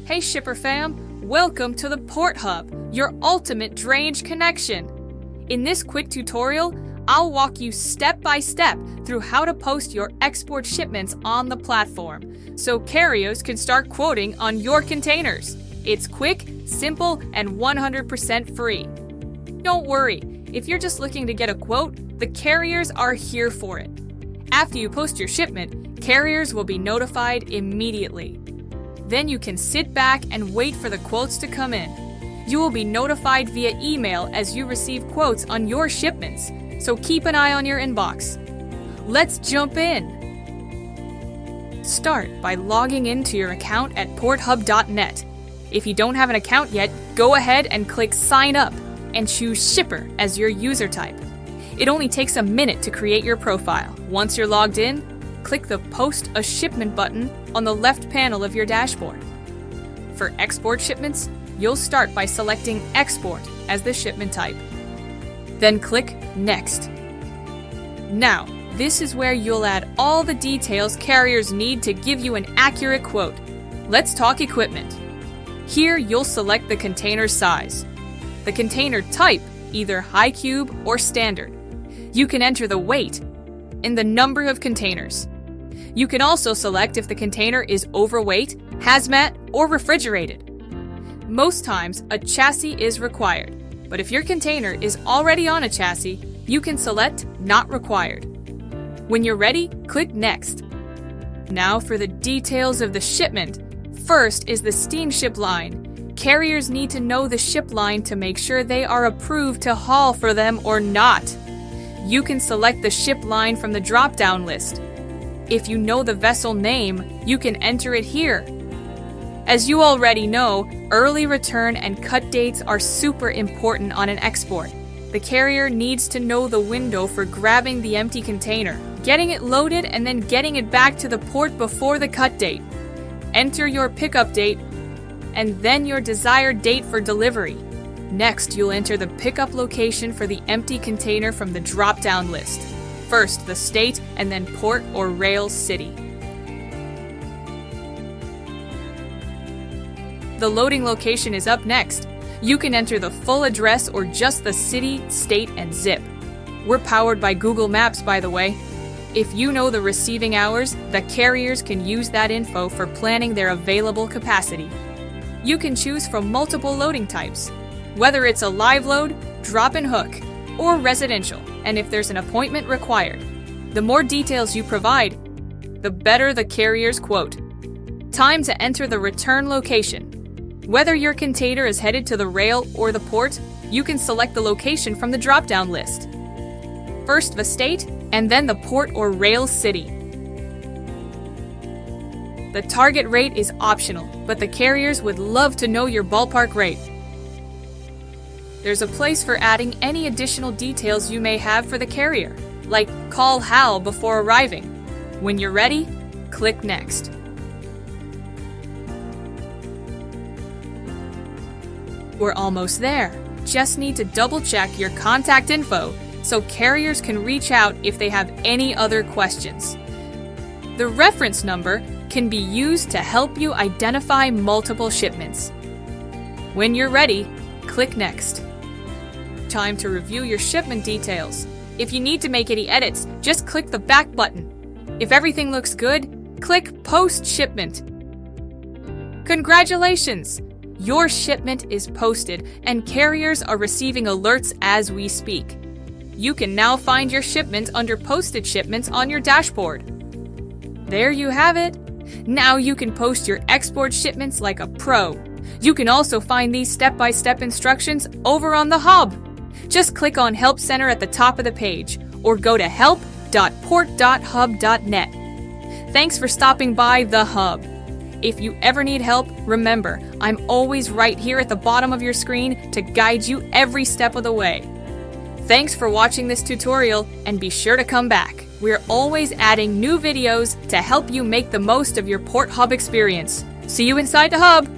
Hey Shipper fam, welcome to the Port Hub, your ultimate drayage connection. In this quick tutorial, I'll walk you step by step through how to post your export shipments on the platform, so carriers can start quoting on your containers. It's quick, simple, and 100% free. Don't worry, if you're just looking to get a quote, the carriers are here for it. After you post your shipment, carriers will be notified immediately. Then you can sit back and wait for the quotes to come in. You will be notified via email as you receive quotes on your shipments, so keep an eye on your inbox. Let's jump in. Start by logging into your account at porthub.net. If you don't have an account yet, go ahead and click Sign Up and choose Shipper as your user type. It only takes a minute to create your profile. Once you're logged in, click the Post a Shipment button on the left panel of your dashboard. For export shipments, you'll start by selecting Export as the shipment type. Then click Next. Now, this is where you'll add all the details carriers need to give you an accurate quote. Let's talk equipment. Here, you'll select the container size, the container type, either high cube or standard. You can enter the weight and the number of containers. You can also select if the container is overweight, hazmat, or refrigerated. Most times, a chassis is required, but if your container is already on a chassis, you can select Not Required. When you're ready, click Next. Now for the details of the shipment. First is the steamship line. Carriers need to know the ship line to make sure they are approved to haul for them or not. You can select the ship line from the drop-down list. If you know the vessel name, you can enter it here. As you already know, early return and cut dates are super important on an export. The carrier needs to know the window for grabbing the empty container, getting it loaded, and then getting it back to the port before the cut date. Enter your pickup date, and then your desired date for delivery. Next, you'll enter the pickup location for the empty container from the drop-down list. First, the state, and then port or rail city. The loading location is up next. You can enter the full address or just the city, state, and zip. We're powered by Google Maps, by the way. If you know the receiving hours, the carriers can use that info for planning their available capacity. You can choose from multiple loading types, whether it's a live load, drop and hook, or residential, and if there's an appointment required. The more details you provide, the better the carrier's quote. Time to enter the return location. Whether your container is headed to the rail or the port, you can select the location from the drop-down list. First the state, and then the port or rail city. The target rate is optional, but the carriers would love to know your ballpark rate. There's a place for adding any additional details you may have for the carrier, like call Hal before arriving. When you're ready, click Next. We're almost there. Just need to double-check your contact info so carriers can reach out if they have any other questions. The reference number can be used to help you identify multiple shipments. When you're ready, click Next. Time to review your shipment details. If you need to make any edits, just click the back button. If everything looks good, click Post Shipment. Congratulations! Your shipment is posted and carriers are receiving alerts as we speak. You can now find your shipment under Posted Shipments on your dashboard. There you have it. Now you can post your export shipments like a pro. You can also find these step-by-step instructions over on the hub. Just click on Help Center at the top of the page or go to help.port.hub.net. Thanks for stopping by the Hub. If you ever need help, remember, I'm always right here at the bottom of your screen to guide you every step of the way. Thanks for watching this tutorial, and be sure to come back. We're always adding new videos to help you make the most of your Port Hub experience. See you inside the Hub!